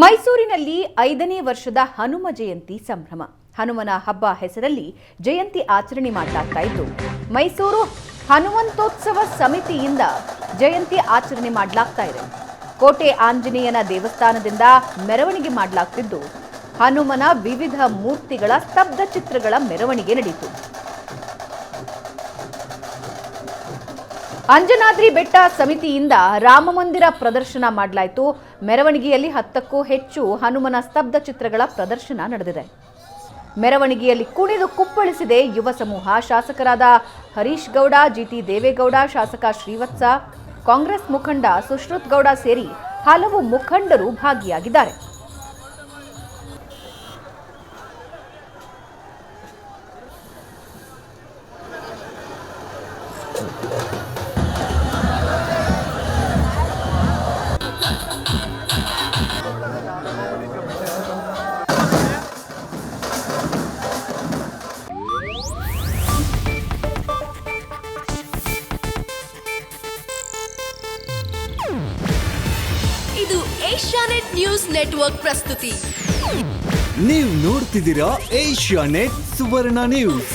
ಮೈಸೂರಿನಲ್ಲಿ 5ನೇ ವರ್ಷದ ಹನುಮ ಜಯಂತಿ ಸಂಭ್ರಮ. ಹನುಮನ ಹಬ್ಬ ಹೆಸರಲ್ಲಿ ಜಯಂತಿ ಆಚರಣೆ ಮಾಡಲಾಗ್ತಾ ಇದ್ದು, ಮೈಸೂರು ಹನುಮಂತೋತ್ಸವ ಸಮಿತಿಯಿಂದ ಜಯಂತಿ ಆಚರಣೆ ಮಾಡಲಾಗ್ತಾ ಇದೆ. ಕೋಟೆ ಆಂಜನೇಯನ ದೇವಸ್ಥಾನದಿಂದ ಮೆರವಣಿಗೆ ಮಾಡಲಾಗ್ತಿದ್ದು, ಹನುಮನ ವಿವಿಧ ಮೂರ್ತಿಗಳ ಸ್ತಬ್ಧ ಚಿತ್ರಗಳ ಮೆರವಣಿಗೆ ನಡೆಯಿತು. ಅಂಜನಾದ್ರಿ ಬೆಟ್ಟ ಸಮಿತಿಯಿಂದ ರಾಮಮಂದಿರ ಪ್ರದರ್ಶನ ಮಾಡಲಾಯಿತು. ಮೆರವಣಿಗೆಯಲ್ಲಿ 10ಕ್ಕೂ ಹೆಚ್ಚು ಹನುಮನ ಸ್ತಬ್ಧ ಚಿತ್ರಗಳ ಪ್ರದರ್ಶನ ನಡೆದಿದೆ. ಮೆರವಣಿಗೆಯಲ್ಲಿ ಕುಣಿದು ಕುಪ್ಪಳಿಸಿದೆ ಯುವ ಸಮೂಹ. ಶಾಸಕರಾದ ಹರೀಶ್ ಗೌಡ, ಜಿಟಿ ದೇವೇಗೌಡ, ಶಾಸಕ ಶ್ರೀವತ್ಸ, ಕಾಂಗ್ರೆಸ್ ಮುಖಂಡ ಸುಶ್ರುತ್ ಗೌಡ ಸೇರಿ ಹಲವು ಮುಖಂಡರು ಭಾಗಿಯಾಗಿದ್ದಾರೆ. ಇದು ಏಷ್ಯಾನೆಟ್ ನ್ಯೂಸ್ ನೆಟ್ವರ್ಕ್ ಪ್ರಸ್ತುತಿ. ನೀವು ನೋಡ್ತಿದ್ದೀರಾ ಏಷ್ಯಾನೆಟ್ ಸುವರ್ಣ ನ್ಯೂಸ್.